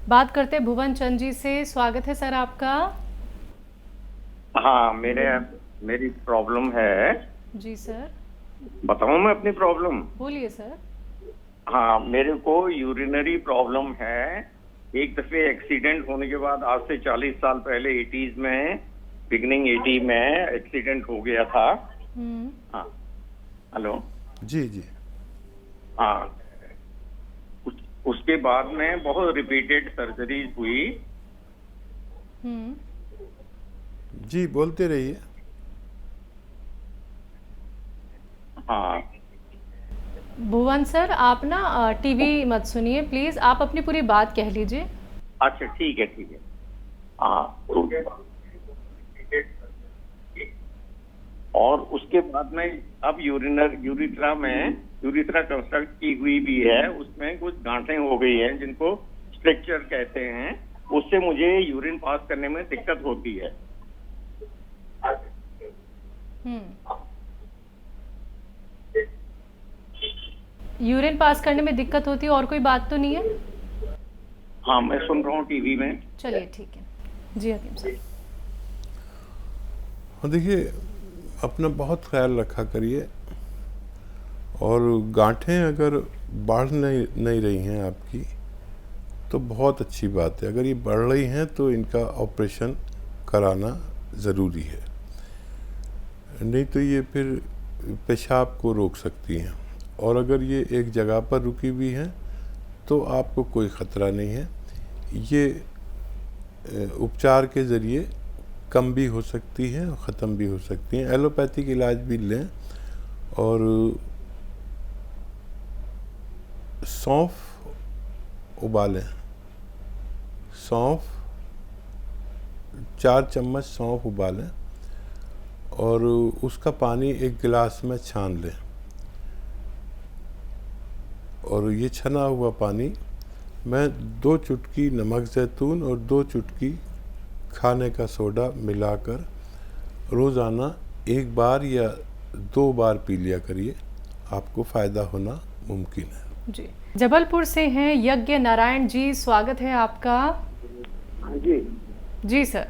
बात करते हैं भुवन चंद जी से। स्वागत है सर आपका। हाँ, मेरी प्रॉब्लम है। जी सर। बताऊं मैं अपनी प्रॉब्लम? बोलिए सर। हाँ, मेरे को यूरिनरी प्रॉब्लम है। एक दफे एक्सीडेंट होने के बाद आज से 40 साल पहले 80s में, बिगनिंग 80 में एक्सीडेंट हो गया था। हाँ, हेलो। जी जी। हाँ, उसके बाद में बहुत रिपीटेड सर्जरीज हुई। जी बोलते रहिए। हाँ, भुवन सर, आप ना टीवी मत सुनिए प्लीज, आप अपनी पूरी बात कह लीजिए। अच्छा ठीक है ठीक है। हाँ, और उसके बाद में अब यूरिथ्रा कंस्ट्रक्ट की हुई भी है। उसमें कुछ गांठें हो गई हैं जिनको स्ट्रक्चर कहते हैं। उससे मुझे यूरिन पास करने में दिक्कत होती है। यूरिन पास करने में दिक्कत होती है और कोई बात तो नहीं है? हाँ, मैं सुन रहा हूँ टीवी में। चलिए ठीक है। जी हकीम साहब। हाँ देखिए, अपना बहुत ख्याल रखा करिए। और गांठें अगर बढ़ नहीं रही हैं आपकी तो बहुत अच्छी बात है। अगर ये बढ़ रही हैं तो इनका ऑपरेशन कराना ज़रूरी है, नहीं तो ये फिर पेशाब को रोक सकती हैं। और अगर ये एक जगह पर रुकी हुई हैं तो आपको कोई ख़तरा नहीं है। ये उपचार के ज़रिए कम भी हो सकती हैं और ख़त्म भी हो सकती हैं। एलोपैथिक इलाज भी लें। और सौंफ उबालें। सौंफ 4 चम्मच सौंफ उबालें और उसका पानी एक गिलास में छान लें। और ये छना हुआ पानी में 2 चुटकी नमक ज़ैतून और 2 चुटकी खाने का सोडा मिलाकर रोज़ाना 1 बार या 2 बार पी लिया करिए। आपको फ़ायदा होना मुमकिन है। जी, जबलपुर से हैं यज्ञ नारायण जी, स्वागत है आपका। जी जी सर।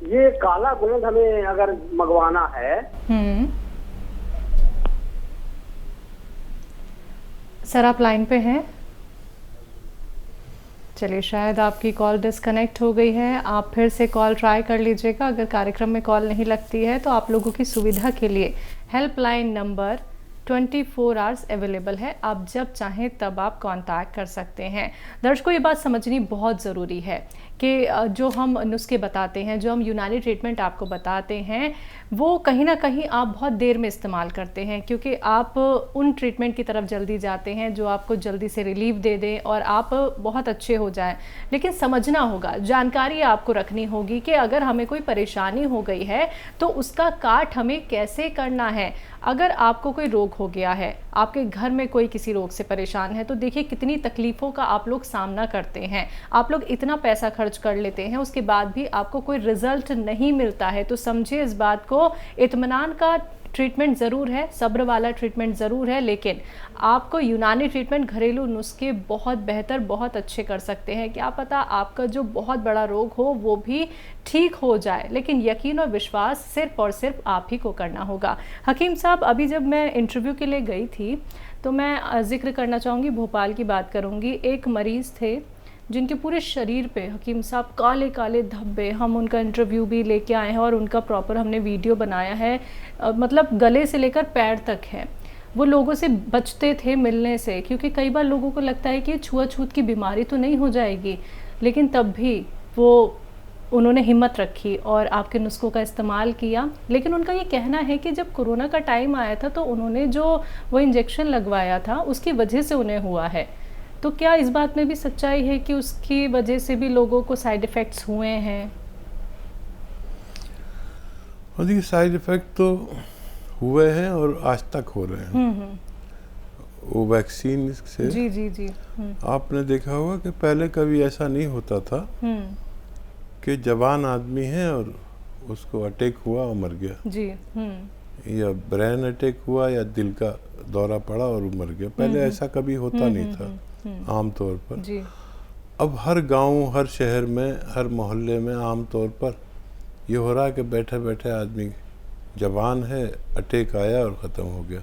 ये काला गोंद हमें अगर मंगवाना है। सर आप लाइन पे हैं? चलिए, शायद आपकी कॉल डिस्कनेक्ट हो गई है। आप फिर से कॉल ट्राई कर लीजिएगा। अगर कार्यक्रम में कॉल नहीं लगती है तो आप लोगों की सुविधा के लिए हेल्पलाइन नंबर 24 आवर्स अवेलेबल है। आप जब चाहें तब आप कांटेक्ट कर सकते हैं। दर्शकों, ये बात समझनी बहुत ज़रूरी है कि जो हम नुस्खे बताते हैं, जो हम यूनानी ट्रीटमेंट आपको बताते हैं, वो कहीं ना कहीं आप बहुत देर में इस्तेमाल करते हैं क्योंकि आप उन ट्रीटमेंट की तरफ जल्दी जाते हैं जो आपको जल्दी से रिलीफ दे दें और आप बहुत अच्छे हो जाएं। लेकिन समझना होगा, जानकारी आपको रखनी होगी कि अगर हमें कोई परेशानी हो गई है तो उसका काट हमें कैसे करना है। अगर आपको कोई रोग हो गया है, आपके घर में कोई किसी रोग से परेशान है, तो देखिए कितनी तकलीफ़ों का आप लोग सामना करते हैं। आप लोग इतना पैसा खर्च कर लेते हैं, उसके बाद भी आपको कोई रिजल्ट नहीं मिलता है। तो समझिए इस बात को। इत्मीनान का ट्रीटमेंट ज़रूर है, सब्र वाला ट्रीटमेंट ज़रूर है, लेकिन आपको यूनानी ट्रीटमेंट, घरेलू नुस्खे बहुत बेहतर, बहुत अच्छे कर सकते हैं। क्या पता आपका जो बहुत बड़ा रोग हो वो भी ठीक हो जाए, लेकिन यकीन और विश्वास सिर्फ और सिर्फ आप ही को करना होगा। हकीम साहब, अभी जब मैं इंटरव्यू के लिए गई थी तो मैं जिक्र करना चाहूँगी, भोपाल की बात करूँगी। एक मरीज़ थे जिनके पूरे शरीर पे हकीम साहब काले काले धब्बे। हम उनका इंटरव्यू भी लेके आए हैं और उनका प्रॉपर हमने वीडियो बनाया है। मतलब गले से लेकर पैर तक है। वो लोगों से बचते थे मिलने से, क्योंकि कई बार लोगों को लगता है कि छुआछूत की बीमारी तो नहीं हो जाएगी, लेकिन तब भी वो उन्होंने हिम्मत रखी और आपके नुस्खों का इस्तेमाल किया। लेकिन उनका ये कहना है कि जब कोरोना का टाइम आया था तो उन्होंने जो वो इंजेक्शन लगवाया था उसकी वजह से उन्हें हुआ है। तो क्या इस बात में भी सच्चाई है कि उसकी वजह से भी लोगों को साइड इफ़ेक्ट्स हुए हैं? और देखिए, साइड इफ़ेक्ट तो हुए हैं और आज तक हो रहे हैं। वो वैक्सीन से। जी जी जी। आपने देखा होगा कि पहले कभी ऐसा नहीं होता था कि जवान आदमी है और उसको अटैक हुआ और मर गया जी। या ब्रेन अटैक हुआ या दिल का दौरा पड़ा और मर गया। पहले ऐसा कभी होता नहीं था आमतौर पर। जी। अब हर गांव, हर शहर में, हर मोहल्ले में आम तौर पर ये हो रहा है कि बैठे बैठे आदमी जवान है, अटैक आया और ख़त्म हो गया।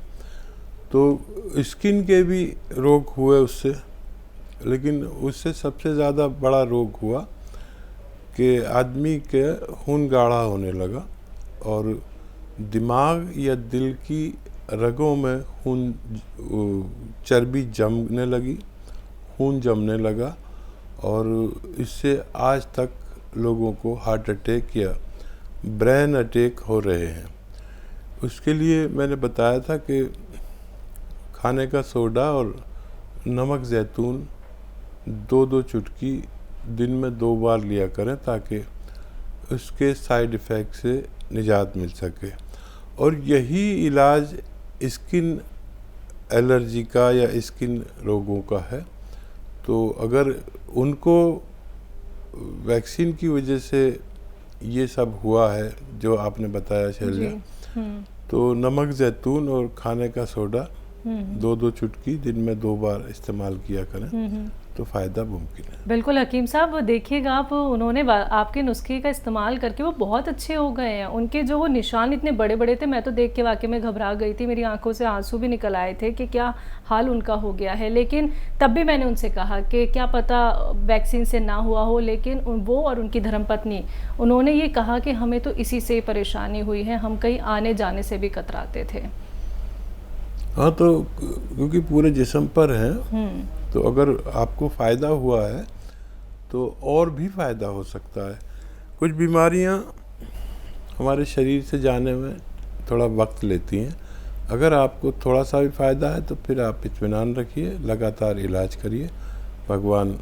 तो स्किन के भी रोग हुए उससे, लेकिन उससे सबसे ज़्यादा बड़ा रोग हुआ कि आदमी के खून गाढ़ा होने लगा और दिमाग या दिल की रगों में चर्बी जमने लगी, खून जमने लगा और इससे आज तक लोगों को हार्ट अटैक या ब्रेन अटैक हो रहे हैं। उसके लिए मैंने बताया था कि खाने का सोडा और नमक ज़ैतून 2-2 चुटकी दिन में 2 बार लिया करें ताकि उसके साइड इफ़ेक्ट से निजात मिल सके। और यही इलाज स्किन एलर्जी का या स्किन रोगों का है। तो अगर उनको वैक्सीन की वजह से ये सब हुआ है जो आपने बताया शैल्या, तो नमक ज़ैतून और खाने का सोडा 2-2 चुटकी दिन में 2 बार इस्तेमाल किया करें तो फ़ायदा मुमकिन है। बिल्कुल हकीम साहब, देखिएगा आप, उन्होंने आपके नुस्खे का इस्तेमाल करके वो बहुत अच्छे हो गए हैं। उनके जो वो निशान इतने बड़े बड़े थे, मैं तो देख के वाकई में घबरा गई थी, मेरी आंखों से आंसू भी निकल आए थे कि क्या हाल उनका हो गया है। लेकिन तब भी मैंने उनसे कहा कि क्या पता वैक्सीन से ना हुआ हो, लेकिन वो और उनकी धर्मपत्नी, उन्होंने ये कहा कि हमें तो इसी से परेशानी हुई है, हम कहीं आने जाने से भी कतराते थे। हाँ, तो क्योंकि पूरे जिस्म पर है, तो अगर आपको फ़ायदा हुआ है तो और भी फ़ायदा हो सकता है। कुछ बीमारियां हमारे शरीर से जाने में थोड़ा वक्त लेती हैं। अगर आपको थोड़ा सा भी फ़ायदा है तो फिर आप इत्मीनान रखिए, लगातार इलाज करिए, भगवान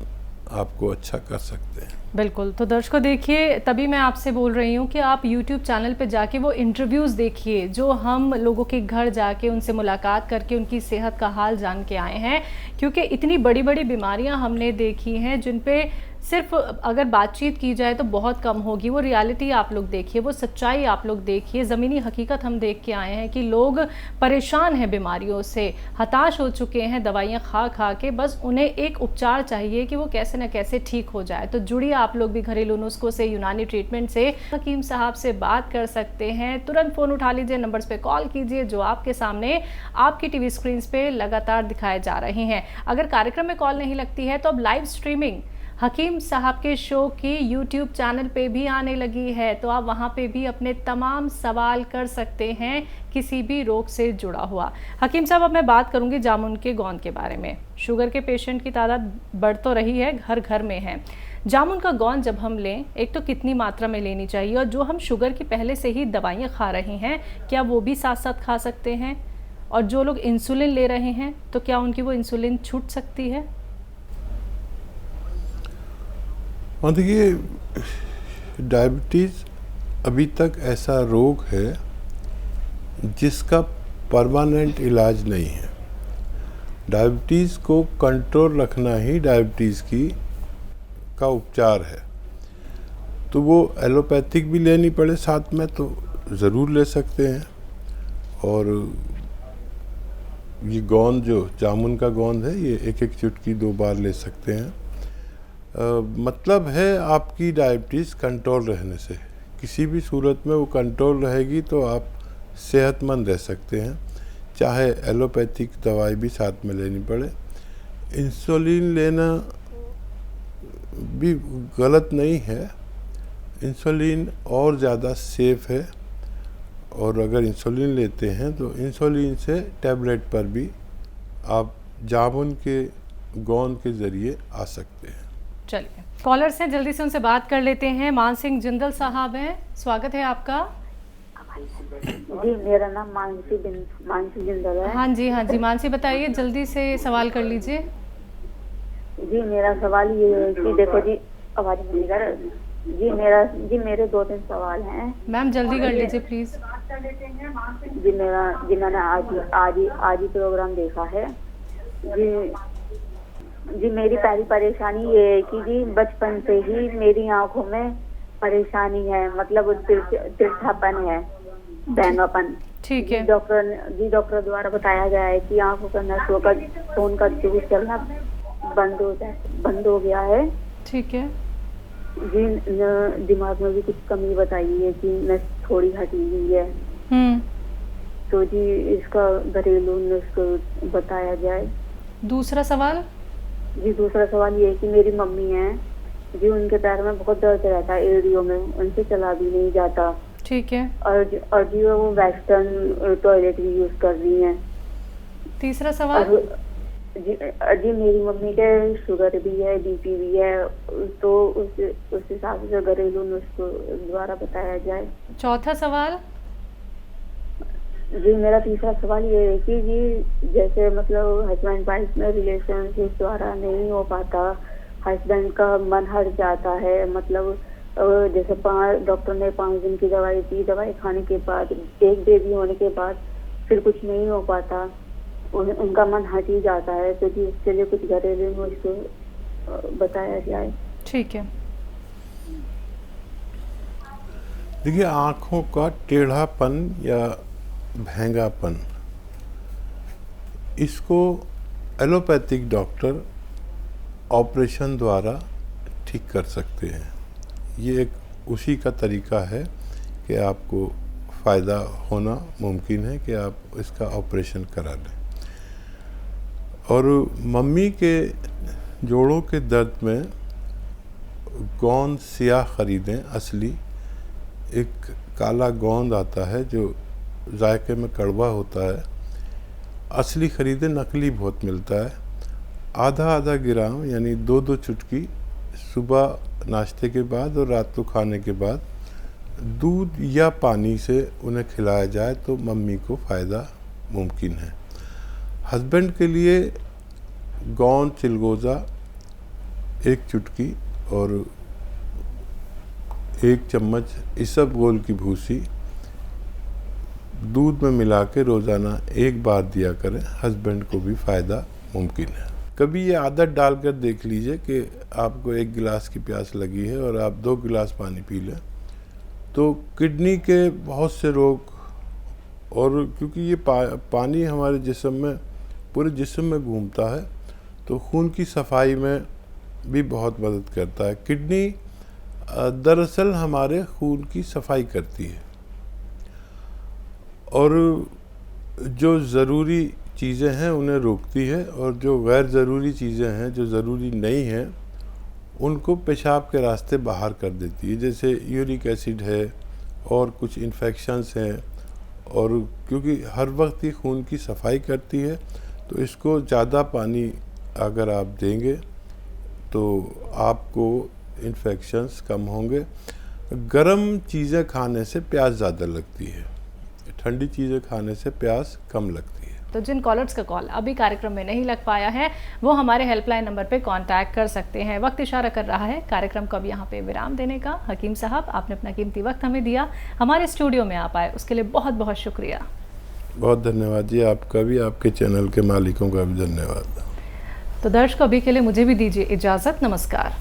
आपको अच्छा कर सकते हैं। बिल्कुल। तो दर्शकों देखिए, तभी मैं आपसे बोल रही हूँ कि आप YouTube चैनल पे जाके वो इंटरव्यूज़ देखिए जो हम लोगों के घर जाके उनसे मुलाकात करके उनकी सेहत का हाल जान के आए हैं। क्योंकि इतनी बड़ी बड़ी बीमारियाँ हमने देखी हैं जिन पे सिर्फ अगर बातचीत की जाए तो बहुत कम होगी। वो रियलिटी आप लोग देखिए, वो सच्चाई आप लोग देखिए, ज़मीनी हकीकत हम देख के आए हैं कि लोग परेशान हैं बीमारियों से, हताश हो चुके हैं दवाइयाँ खा खा के, बस उन्हें एक उपचार चाहिए कि वो कैसे न कैसे ठीक हो जाए। तो जुड़िए आप लोग भी घरेलू नुस्खों से, यूनानी ट्रीटमेंट से हकीम साहब से बात कर सकते हैं। तुरंत फ़ोन उठा लीजिए, नंबर्स पे कॉल कीजिए जो आपके सामने आपकी टीवी स्क्रीन पे लगातार दिखाए जा रहे हैं। अगर कार्यक्रम में कॉल नहीं लगती है तो अब लाइव स्ट्रीमिंग हकीम साहब के शो की YouTube चैनल पे भी आने लगी है, तो आप वहाँ पे भी अपने तमाम सवाल कर सकते हैं किसी भी रोग से जुड़ा हुआ। हकीम साहब, अब मैं बात करूँगी जामुन के गोंद के बारे में। शुगर के पेशेंट की तादाद बढ़ तो रही है, घर घर में है। जामुन का गोंद जब हम लें, एक तो कितनी मात्रा में लेनी चाहिए, और जो हम शुगर की पहले से ही दवाइयाँ खा रहे हैं क्या वो भी साथ साथ खा सकते हैं? और जो लोग इंसुलिन ले रहे हैं तो क्या उनकी वो इंसुलिन छूट सकती है? और देखिए, डायबिटीज़ अभी तक ऐसा रोग है जिसका परमानेंट इलाज नहीं है। डायबिटीज़ को कंट्रोल रखना ही डायबिटीज़ का उपचार है। तो वो एलोपैथिक भी लेनी पड़े साथ में तो ज़रूर ले सकते हैं। और ये गोंद, जो जामुन का गोंद है, ये 1-1 चुटकी 2 बार ले सकते हैं। मतलब है आपकी डायबिटीज़ कंट्रोल रहने से। किसी भी सूरत में वो कंट्रोल रहेगी तो आप सेहतमंद रह सकते हैं, चाहे एलोपैथिक दवाई भी साथ में लेनी पड़े। इंसुलिन लेना भी गलत नहीं है, इंसुलिन और ज़्यादा सेफ है। और अगर इंसुलिन लेते हैं तो इंसुलिन से टैबलेट पर भी आप जामुन के गोंद के ज़रिए आ सकते हैं। चलिए, कॉलर्स हैं, जल्दी से उनसे बात कर लेते हैं। मान सिंह जिंदल साहब हैं, स्वागत है आपका। जी, मेरा नाम मानसी जिंदल है। हाँ जी, हाँ जी, मानसी बताइए, जल्दी से सवाल कर लीजिए। जी, मेरा सवाल ये है कि देखो जी, आवाज नहीं कर जी, मेरे 2-3 सवाल हैं। मैम जल्दी कर लीजिए प्लीज। जी, मैंने आज ही प्रोग्राम देखा है। जी, मेरी पहली परेशानी ये है कि जी बचपन से ही मेरी आंखों में परेशानी है, मतलब तिरछापन है, बैंगापन। ठीक है। डॉक्टर द्वारा बताया गया है कि आंखों का नसों का खून का जूस चलना बंद हो गया है। ठीक है। जी दिमाग में भी कुछ कमी बताई है कि नस थोड़ी हटी हुई है, तो जी इसका घरेलू नुस्खा बताया जाए। दूसरा सवाल? जी दूसरा सवाल ये है कि मेरी मम्मी है जी, उनके पैर में बहुत दर्द रहता है, एड़ियों में, उनसे चला भी नहीं जाता। ठीक है। और जी वो वेस्टर्न टॉयलेट भी यूज कर रही हैं। तीसरा सवाल? जी मेरी मम्मी के शुगर भी है, बीपी भी है, तो उस हिसाब से घरेलू नुस्खों द्वारा बताया जाए। चौथा सवाल? जी मेरा तीसरा सवाल ये है कि जी जैसे मतलब हस्बैंड वाइफ में रिलेशनशिप द्वारा नहीं हो पाता, हस्बैंड का मन हट जाता है, मतलब जैसे डॉक्टर ने 5 दिन की दवाई दी, दवाई खाने के बाद, एक बेबी होने के बाद फिर कुछ नहीं हो पाता, उनका मन हट ही जाता है, तो जी इसके लिए कुछ घरेलू नुस्खे बताया जाए। ठीक है। देखिए, आँखों का टेढ़ापन या भेंगापन, इसको एलोपैथिक डॉक्टर ऑपरेशन द्वारा ठीक कर सकते हैं। ये एक उसी का तरीका है कि आपको फ़ायदा होना मुमकिन है कि आप इसका ऑपरेशन करा लें। और मम्मी के जोड़ों के दर्द में गोंद सियाह ख़रीदें, असली। एक काला गोंद आता है जो जायके में कड़वा होता है, असली ख़रीदें, नकली बहुत मिलता है। आधा ग्राम यानी 2 चुटकी सुबह नाश्ते के बाद और रात को खाने के बाद दूध या पानी से उन्हें खिलाया जाए तो मम्मी को फ़ायदा मुमकिन है। हस्बैंड के लिए गोंद चिलगोज़ा 1 चुटकी और 1 चम्मच इसबगोल की भूसी दूध में मिला के रोज़ाना 1 बार दिया करें, हस्बैंड को भी फ़ायदा मुमकिन है। कभी ये आदत डालकर देख लीजिए कि आपको 1 गिलास की प्यास लगी है और आप 2 गिलास पानी पी लें, तो किडनी के बहुत से रोग, और क्योंकि ये पानी हमारे जिस्म में, पूरे जिस्म में घूमता है, तो खून की सफाई में भी बहुत मदद करता है। किडनी दरअसल हमारे खून की सफाई करती है और जो ज़रूरी चीज़ें हैं उन्हें रोकती है, और जो गैर ज़रूरी चीज़ें हैं जो ज़रूरी नहीं हैं उनको पेशाब के रास्ते बाहर कर देती है। जैसे यूरिक एसिड है और कुछ इन्फेक्शंस हैं, और क्योंकि हर वक्त ये खून की सफाई करती है तो इसको ज़्यादा पानी अगर आप देंगे तो आपको इन्फेक्शंस कम होंगे। गर्म चीज़ें खाने से प्यास ज़्यादा लगती है, ठंडी चीज़ें खाने से प्यास कम लगती है। तो जिन कॉलर्स का कॉल अभी कार्यक्रम में नहीं लग पाया है वो हमारे हेल्पलाइन नंबर पे कांटेक्ट कर सकते हैं। वक्त इशारा कर रहा है कार्यक्रम को अब यहाँ पे विराम देने का। हकीम साहब, आपने अपना कीमती वक्त हमें दिया, हमारे स्टूडियो में आप आए, उसके लिए बहुत बहुत शुक्रिया। बहुत धन्यवाद जी, आपका भी, आपके चैनल के मालिकों का भी धन्यवाद। तो दर्शकों, अभी के लिए मुझे भी दीजिए इजाज़त। नमस्कार।